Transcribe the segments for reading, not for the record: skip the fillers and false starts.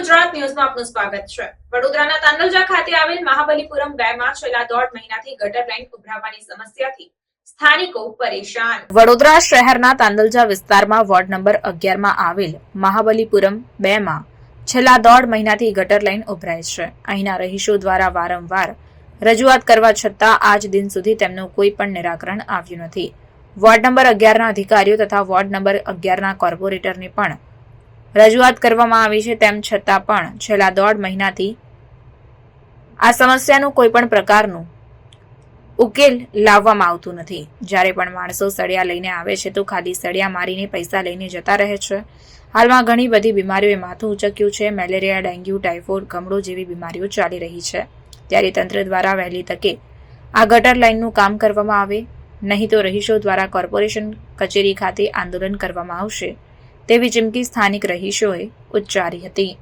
ગુજરાત ન્યૂઝમાં આપનું સ્વાગત છે। વડોદરાના તાંડલજા ખાતે આવેલ મહાબલીપુરમ 2 માં છેલ્લા 1.5 મહિનાથી ગટર લાઈન ઉભરાવાની સમસ્યાથી સ્થાનિકો પરેશાન। વડોદરા શહેરના તાંડલજા વિસ્તારમાં વોર્ડ નંબર 11 માં આવેલ મહાબલીપુરમ 2 માં છેલ્લા 1.5 મહિનાથી ગટર લાઈન ઉભરાય છે। અહીંના રહીશો દ્વારા વારંવાર રજૂઆત કરવા છતાં આજ દિન સુધી તેમનું કોઈ પણ નિરાકરણ આવ્યું નથી। વોર્ડ નંબર 11 ના અધિકારીઓ તથા વોર્ડ નંબર 11 ના કોર્પોરેટરને પણ રજૂઆત કરવામાં આવી છે, તેમ છતાં પણ છેલ્લા 1.5 મહિનાથી આ સમસ્યાનું કોઈ પણ પ્રકારનું ઉકેલ લાવવામાં આવતું નથી। જ્યારે પણ માણસો સળિયા લઈને આવે છે તો ખાલી સળિયા મારીને પૈસા લઈને જતા રહે છે। હાલમાં ઘણી બધી બીમારીઓએ માથું ઉચક્યું છે। મેલેરિયા, ડેન્ગ્યુ, ટાઇફોઇડ, કમળો જેવી બીમારીઓ ચાલી રહી છે। ત્યારે તંત્ર દ્વારા વહેલી તકે આ ગટર લાઇનનું કામ કરવામાં આવે, નહીં તો રહીશો દ્વારા કોર્પોરેશન કચેરી ખાતે આંદોલન કરવામાં આવશે તેવી ચીમકી સ્થાનિક રહીશોએ ઉચ્ચારી હતી।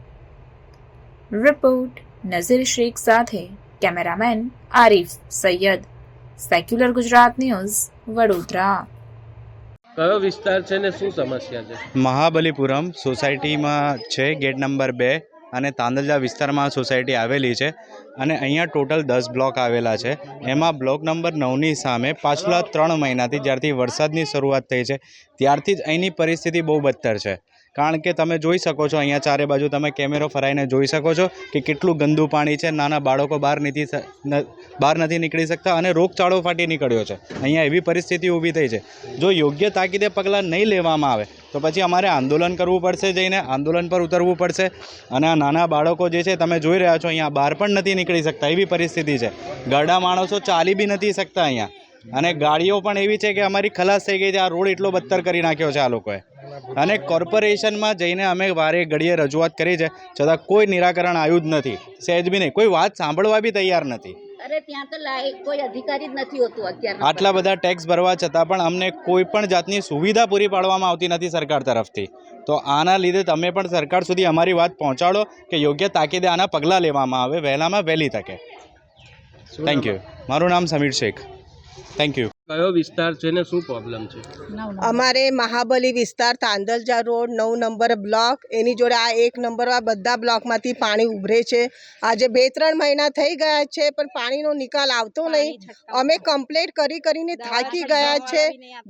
રિપોર્ટ નઝીર શેખ સાથે cameraman Arif Sayyed, secular Gujarat news, Vadodara. કયો વિસ્તાર છે ને શું સમસ્યા છે? મહાબલીપુરમ સોસાયટીમાં છે, ગેટ નંબર 2 અને તાંદલજા વિસ્તારમાં સોસાયટી આવેલી છે અને અહીંયા ટોટલ 10 બ્લોક આવેલા છે। એમાં બ્લોક નંબર 9ની સામે પાછલા 3 મહિનાથી જ્યારથી વરસાદની શરૂઆત થઈ છે ત્યારથી જ અહીંની પરિસ્થિતિ બહુ બદતર છે। કારણ કે તમે જોઈ શકો છો, અહીંયા ચારે બાજુ તમે કેમેરો ફરાઈને જોઈ શકો છો કે કેટલું ગંદુ પાણી છે। નાના બાળકો બહાર નથી નીકળી શકતા અને રોગચાળો ફાટી નીકળ્યો છે। અહીંયા એવી પરિસ્થિતિ ઊભી થઈ છે। જો યોગ્ય તાકીદે પગલાં નહીં લેવામાં આવે તો પછી અમારે આંદોલન કરવું પડશે, જઈને આંદોલન પર ઉતરવું પડશે। અને આ નાના બાળકો જે છે તમે જોઈ રહ્યા છો અહીંયા બહાર પણ નથી નીકળી શકતા એવી પરિસ્થિતિ છે। ઘરડા માણસો ચાલી બી નથી શકતા અહીંયા, અને ગાડીઓ પણ એવી છે કે અમારી ખલાસ થઈ ગઈ છે। આ રોડ એટલો બદતર કરી નાખ્યો છે આ લોકોએ। અને કોર્પોરેશનમાં જઈને અમે વારે ઘડીએ રજૂઆત કરી છે, છતાં કોઈ નિરાકરણ આવ્યું જ નથી, સહેજ બી નહીં, કોઈ વાત સાંભળવા બી તૈયાર નથી। અરે ત્યાં તો કોઈ અધિકારી જ નથી હોતું અત્યારે। આટલા બધા ટેક્સ ભરવા છતાં પણ અમને કોઈ પણ જાતની સુવિધા પૂરી પાડવામાં આવતી નથી સરકાર તરફથી। તો આના લીધે તમે પણ સરકાર સુધી અમારી વાત પહોંચાડો કે યોગ્ય તાકીદે આના પગલાં લેવામાં આવે વહેલામાં વહેલી તકે। Thank you. મારું નામ સમીર શેખ। Thank you. કયો વિસ્તાર છે ને શું પ્રોબ્લેમ છે? અમારે મહાબલી વિસ્તાર, તાંદલજા રોડ, 9 નંબર બ્લોક, એની જોડે આ 1 નંબરમાં બધા બ્લોકમાંથી પાણી ઉભરે છે। આજે 2-3 મહિના થઈ ગયા છે પણ પાણીનો નિકાલ આવતો નહીં। અમે કમ્પ્લેન્ટ કરીને થાકી ગયા છે।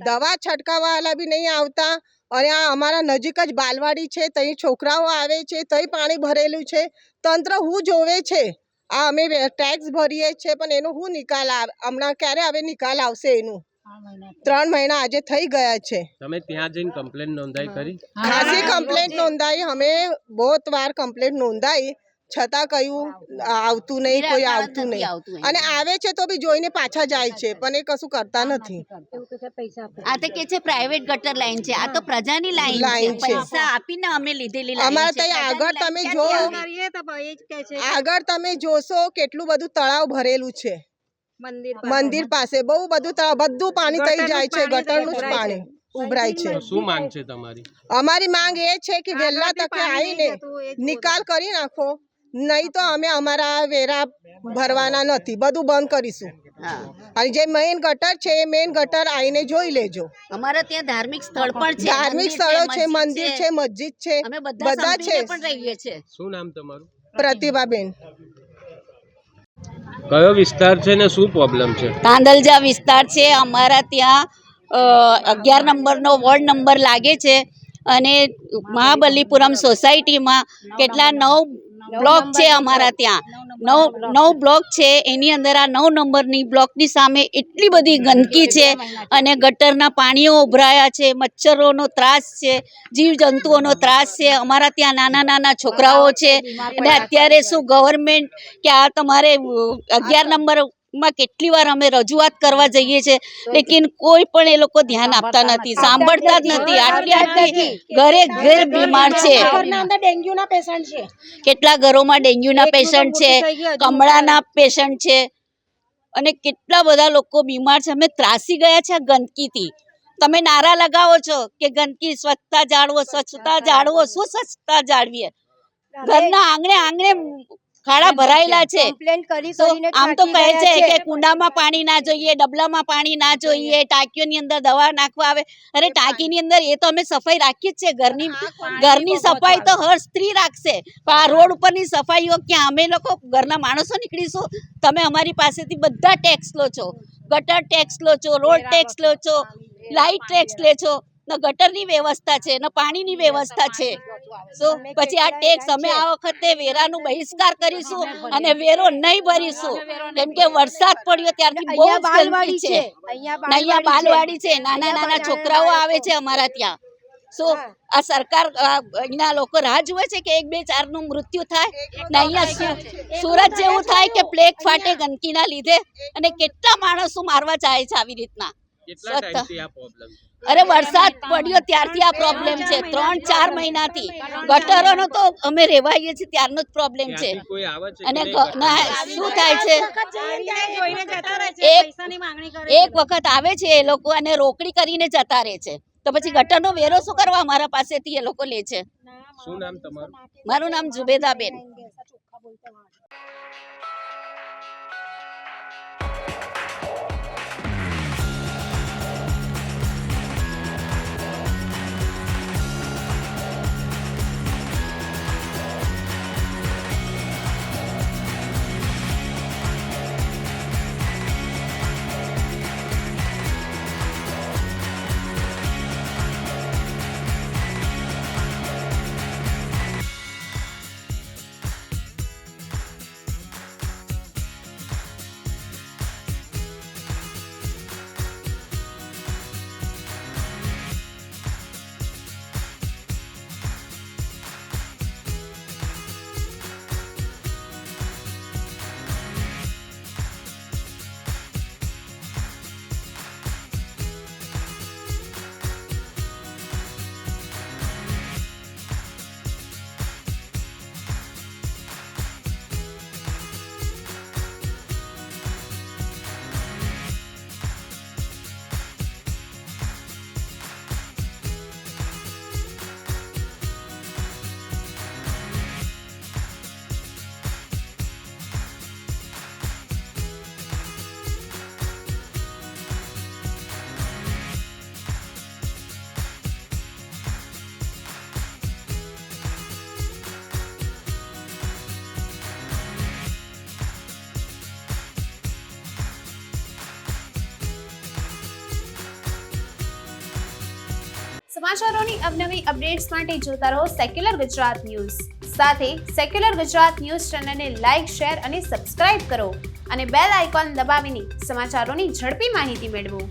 દવા છંટકાવવાળા બી નહીં આવતા। અને આ અમારા નજીક જ બાલવાડી છે, ત્યાં છોકરાઓ આવે છે, ત્યાં પાણી ભરેલું છે। તંત્ર હું જોવે છે? આ અમે ટેક્સ ભરીએ છીએ પણ એનો શું નિકાલ આવે? હમણાં ક્યારે હવે નિકાલ આવશે એનું? 3 મહિના આજે થઈ ગયા છે। તમે ત્યાં જઈને કમ્પ્લેન નોંધાઈ કરી? ખાસી કમ્પ્લેન્ટ નોંધાઈ, અમે બહુ વાર કમ્પ્લેન્ટ નોંધાઈ, છતાં કયું આવતું નહીં, કોઈ આવતું નહીં। અને આવે છે તો બી જોઈને પાછા જાય છે પણ એ કશું કરતા નથી। આ તો કે છે પ્રાઇવેટ ગટર લાઈન છે, આ તો પ્રજાની લાઈન છે, પૈસા આપીને અમે લીધેલી લાઈન અમારે છે। ત્યાં આગળ તમે જોશો કેટલું બધું તળાવ ભરેલું છે મંદિર પાસે, બહુ બધું તળાવ, બધું પાણી થઈ જાય છે, ગટરનું જ પાણી ઉભરાય છે। શું માંગ છે તમારી? અમારી માંગ એ છે કે વહેલા તકે આવીને નિકાલ કરી નાખો, નહીં તો અમે અમારા વેરા ભરવાના નથી, બધું બંધ કરીશું। અને જે મેઇન ગટર છે એ મેઇન ગટર આવીને જોઈ લેજો। અમારે ત્યાં ધાર્મિક સ્થળ પણ છે, ધાર્મિક સ્થળો છે, મંદિર છે, મસ્જિદ છે, અમે બધા છે। પણ રહીએ છીએ। શું નામ તમારું? પ્રતિભાબેન। કયો વિસ્તાર છે ને શું પ્રોબ્લેમ છે? તાંદલજા વિસ્તાર છે, અમારા ત્યાં 11 નંબરનો વોર્ડ નંબર લાગે છે અને મહાબલીપુરમ સોસાયટીમાં કેટલા 9 બ્લોક છે। અમારા ત્યાં 9 બ્લોક છે, એની અંદર આ 9 નંબરની બ્લોકની સામે એટલી બધી ગંદકી છે અને ગટરના પાણીઓ ઉભરાયા છે, મચ્છરોનો ત્રાસ છે, જીવજંતુઓનો ત્રાસ છે। અમારા ત્યાં નાના છોકરાઓ છે અને અત્યારે શું ગવર્મેન્ટ કે આ તમારે 11 નંબરમાં કેટલી વાર અમે રજૂઆત કરવા જઈએ છીએ, લેકિન કોઈ પણ એ લોકો ધ્યાન આપતા નથી, સાંભળતા જ નથી। આટલી ઘરે બીમાર છે, કેટલા ઘરોમાં ડેન્ગ્યુના પેશન્ટ છે, કમળાના પેશન્ટ છે અને કેટલા બધા લોકો બીમાર છે। અમે ત્રાસી ગયા છે આ ગંદકીથી। તમે નારા લગાવો છો કે ગંદકી સ્વચ્છતા જાળવો, સ્વચ્છતા જાળવો, શું સ્વચ્છતા જાળવીએ? ઘરના આંગણે ખાડા ભરાયેલા છે. કમ્પ્લેન કરી તો કરીને આમ તો થાકી કહે છે ગયા કે કુંડામાં પાણી ના જોઈએ, ડબલામાં પાણી ના જોઈએ, ટાંકીઓની અંદર દવા નાખવા આવે. અરે ટાંકીની અંદર એ તો અમે સફાઈ રાખી જ છે, ઘરની સફાઈ તો હર સ્ત્રી રાખશે, પણ આ રોડ ઉપરની સફાઈઓ ક્યાં? અમે લોકો ઘરના માણસો નીકળીશું, તમે અમારી પાસેથી બધા ટેક્સ લો છો, ગટર ટેક્સ લો છો, રોડ ટેક્સ લો છો, લાઇટ ટેક્સ લે છો, ન ગટરની વ્યવસ્થા છે, ન પાણીની વ્યવસ્થા છે. પછી આ ટેક્સ અમે આ વખતે વેરાનું બહિષ્કાર કરીશું અને વેરો નહીં ભરીશું, કેમ કે વરસાદ પડ્યો ત્યારથી બહુ જ ગંદકી છે. અહીંયા બાલવાડી છે, નાના નાના છોકરાઓ આવે છે અમારા ત્યાં. આ સરકાર અહીંના લોકો રાહ જુએ છે કે 1, 2, 4 નું મૃત્યુ થાય ને અહીંયા સુરત જેવું થાય કે પ્લેગ ફાટે ગંદકીના લીધે, અને કેટલા માણસો મારવા ચાહે છે આવી રીતના. કેટલા ટાઈમથી આ પ્રોબ્લેમ છે? અરે વરસાદ પડ્યો ત્યારથી આ પ્રોબ્લેમ છે, 3-4 મહિનાથી. ગટરોનો તો અમે રેવાઈએ છીએ ત્યારનો જ પ્રોબ્લેમ છે. ત્યાંથી કોઈ આવે છે અને કે નહીં? શું થાય છે, એક વખત આવે છે એ લોકો અને રોકડી કરીને જતા રહે છે, તો પછી ગટરનો વેરો શું કરવા અમારા પાસેથી એ લોકો લે છે? શું નામ તમારું? મારું નામ જુબેદાબેન. સમાચારોની અવનવી અપડેટ્સ માટે જોતા રહો સેક્યુલર ગુજરાત ન્યૂઝ. સાથે સેક્યુલર ગુજરાત ન્યૂઝ ચેનલને લાઇક, શેર અને સબસ્ક્રાઇબ કરો અને બેલ આઇકોન દબાવીને સમાચારોની ઝડપી માહિતી મેળવો.